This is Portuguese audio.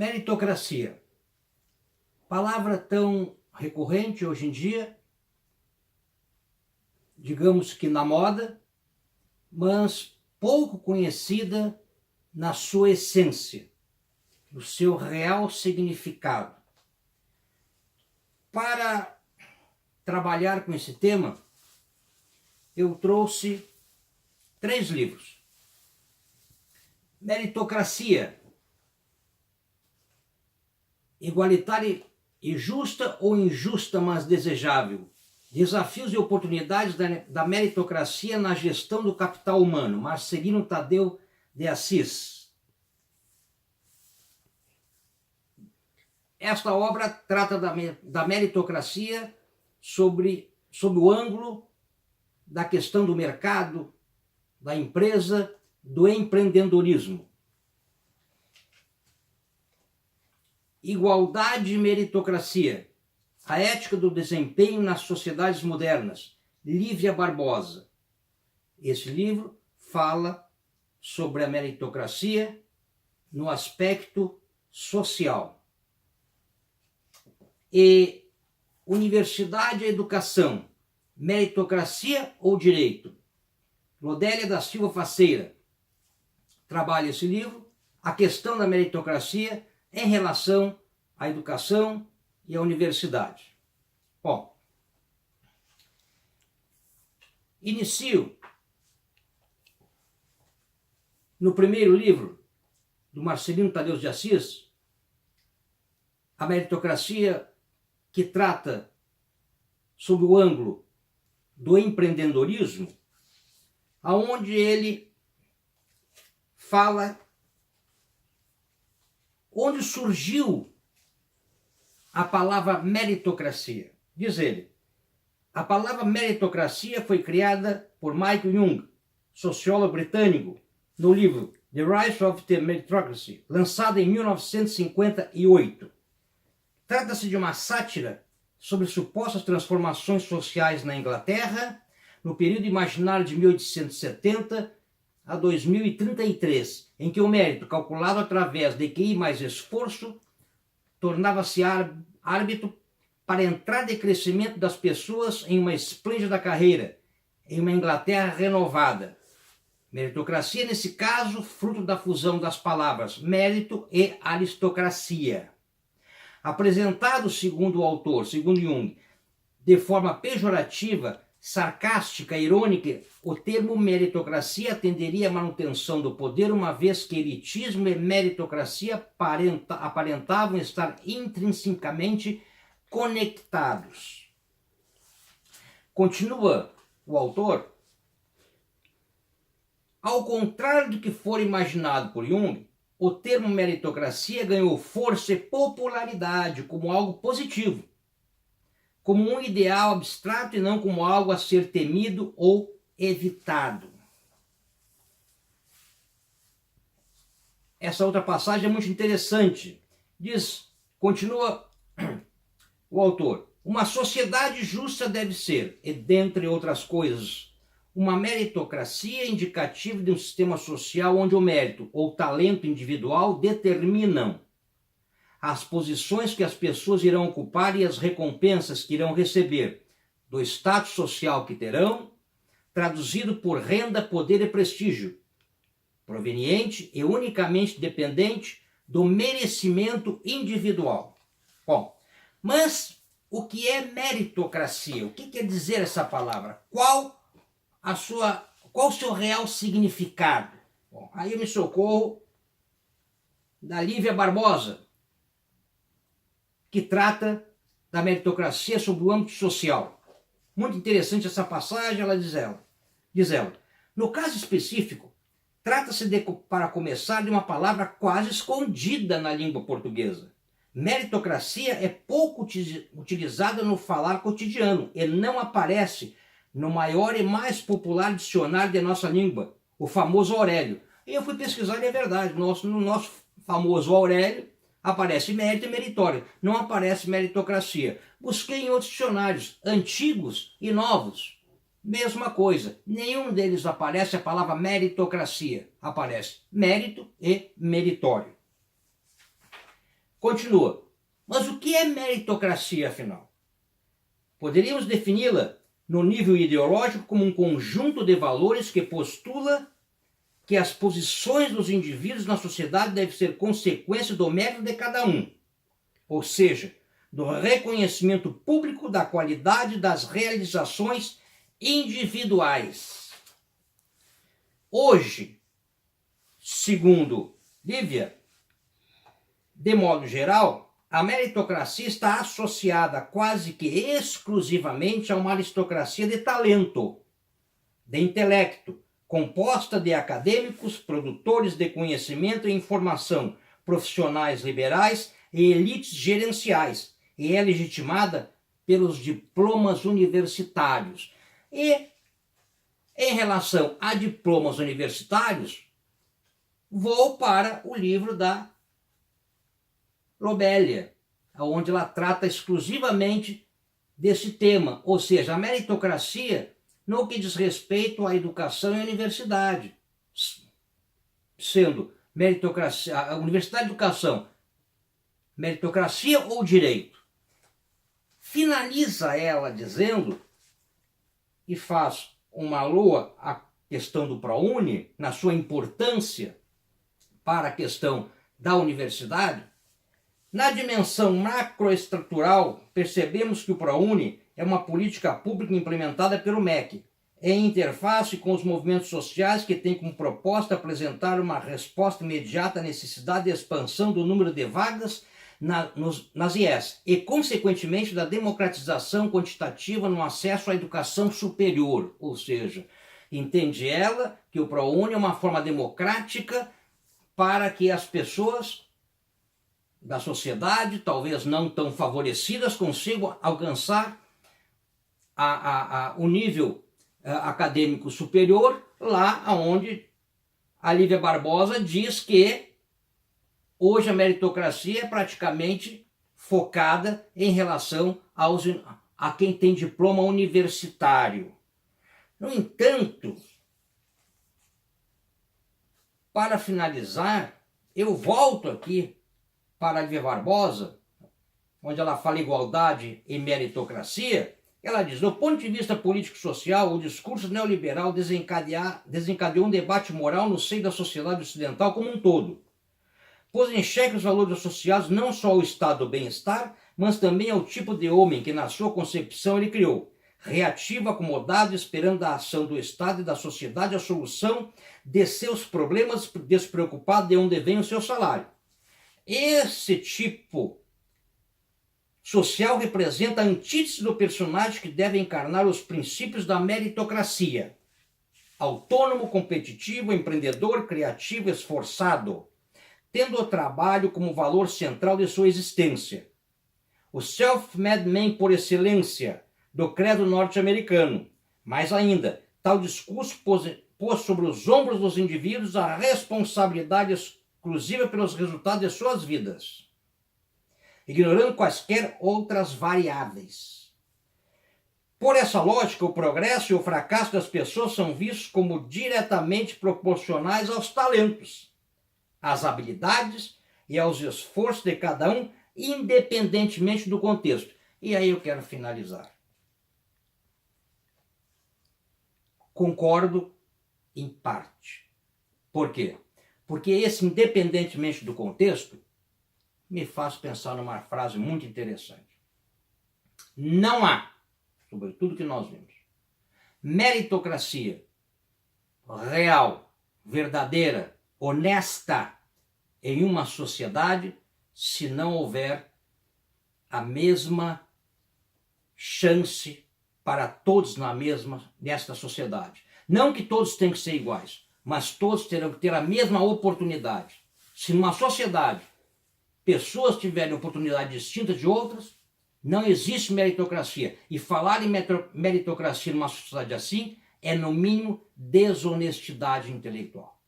Meritocracia. Palavra tão recorrente hoje em dia, digamos que na moda, mas pouco conhecida na sua essência, no seu real significado. Para trabalhar com esse tema, eu trouxe 3 livros. Meritocracia, igualitária e justa ou injusta, mas desejável. Desafios e oportunidades da meritocracia na gestão do capital humano. Marcelino Tadeu de Assis. Esta obra trata da meritocracia sob o ângulo da questão do mercado, da empresa, do empreendedorismo. Igualdade e meritocracia. A ética do desempenho nas sociedades modernas. Lívia Barbosa. Esse livro fala sobre a meritocracia no aspecto social. E Universidade e Educação. Meritocracia ou direito? Lodélia da Silva Faceira trabalha esse livro, a questão da meritocracia em relação à educação e à universidade. Bom, inicio no primeiro livro do Marcelino Tadeu de Assis, a meritocracia, que trata sob o ângulo do empreendedorismo, aonde ele fala onde surgiu a palavra meritocracia. Diz ele, a palavra meritocracia foi criada por Michael Young, sociólogo britânico, no livro The Rise of the Meritocracy, lançado em 1958. Trata-se de uma sátira sobre supostas transformações sociais na Inglaterra, no período imaginário de 1870 a 2033, em que o mérito, calculado através de QI mais esforço, tornava-se árbitro para a entrada e crescimento das pessoas em uma esplêndida carreira, em uma Inglaterra renovada. Meritocracia, nesse caso, fruto da fusão das palavras mérito e aristocracia. Apresentado, segundo o autor, segundo Jung, de forma pejorativa, sarcástica, irônica, o termo meritocracia atenderia à manutenção do poder, uma vez que elitismo e meritocracia aparentavam estar intrinsecamente conectados. Continua o autor. Ao contrário do que for imaginado por Jung, o termo meritocracia ganhou força e popularidade como algo positivo, como um ideal abstrato e não como algo a ser temido ou evitado. Essa outra passagem é muito interessante. Diz, continua o autor, uma sociedade justa deve ser, e dentre outras coisas, uma meritocracia indicativa de um sistema social onde o mérito ou talento individual determinam as posições que as pessoas irão ocupar e as recompensas que irão receber, do status social que terão, traduzido por renda, poder e prestígio, proveniente e unicamente dependente do merecimento individual. Bom, mas o que é meritocracia? O que quer dizer essa palavra? Qual o seu real significado? Bom, aí eu me socorro da Lívia Barbosa, que trata da meritocracia sob o âmbito social. Muito interessante essa passagem, diz ela. No caso específico, trata-se para começar, de uma palavra quase escondida na língua portuguesa. Meritocracia é pouco utilizada no falar cotidiano e não aparece no maior e mais popular dicionário de nossa língua, o famoso Aurélio. E eu fui pesquisar e é verdade, no nosso famoso Aurélio aparece mérito e meritório, não aparece meritocracia. Busquei em outros dicionários, antigos e novos, mesma coisa. Nenhum deles aparece a palavra meritocracia, aparece mérito e meritório. Continua. Mas o que é meritocracia, afinal? Poderíamos defini-la no nível ideológico como um conjunto de valores que postula que as posições dos indivíduos na sociedade devem ser consequência do mérito de cada um, ou seja, do reconhecimento público da qualidade das realizações individuais. Hoje, segundo Lívia, de modo geral, a meritocracia está associada quase que exclusivamente a uma aristocracia de talento, de intelecto, composta de acadêmicos, produtores de conhecimento e informação, profissionais liberais e elites gerenciais, e é legitimada pelos diplomas universitários. E, em relação a diplomas universitários, vou para o livro da Lobelia, onde ela trata exclusivamente desse tema, ou seja, a meritocracia no que diz respeito à educação e à universidade, sendo meritocracia, a universidade e educação, meritocracia ou direito. Finaliza ela dizendo, e faz uma loa à questão do ProUni, na sua importância para a questão da universidade. Na dimensão macroestrutural, percebemos que o ProUni é uma política pública implementada pelo MEC, em interface com os movimentos sociais que tem como proposta apresentar uma resposta imediata à necessidade de expansão do número de vagas nas IES e, consequentemente, da democratização quantitativa no acesso à educação superior, ou seja, entende ela que o ProUni é uma forma democrática para que as pessoas da sociedade, talvez não tão favorecidas, consigam alcançar o nível acadêmico superior, lá onde a Lívia Barbosa diz que hoje a meritocracia é praticamente focada em relação a quem tem diploma universitário. No entanto, para finalizar, eu volto aqui para a Lívia Barbosa, onde ela fala igualdade e meritocracia. Ela diz, do ponto de vista político-social, o discurso neoliberal desencadeou um debate moral no seio da sociedade ocidental como um todo. Pôs em xeque os valores associados não só ao estado do bem-estar, mas também ao tipo de homem que, na sua concepção, ele criou. Reativo, acomodado, esperando a ação do Estado e da sociedade a solução de seus problemas, despreocupado de onde vem o seu salário. Esse tipo social representa a antítese do personagem que deve encarnar os princípios da meritocracia. Autônomo, competitivo, empreendedor, criativo, esforçado, tendo o trabalho como valor central de sua existência. O self-made man por excelência do credo norte-americano. Mais ainda, tal discurso pôs sobre os ombros dos indivíduos a responsabilidade exclusiva pelos resultados de suas vidas, ignorando quaisquer outras variáveis. Por essa lógica, o progresso e o fracasso das pessoas são vistos como diretamente proporcionais aos talentos, às habilidades e aos esforços de cada um, independentemente do contexto. E aí eu quero finalizar. Concordo em parte. Por quê? Porque esse, independentemente do contexto, me faz pensar numa frase muito interessante. Não há, sobre tudo que nós vimos, meritocracia real, verdadeira, honesta em uma sociedade se não houver a mesma chance para todos nesta sociedade. Não que todos tenham que ser iguais, mas todos terão que ter a mesma oportunidade. Se numa sociedade pessoas tiverem oportunidade distinta de outras, não existe meritocracia. E falar em meritocracia numa sociedade assim é, no mínimo, desonestidade intelectual.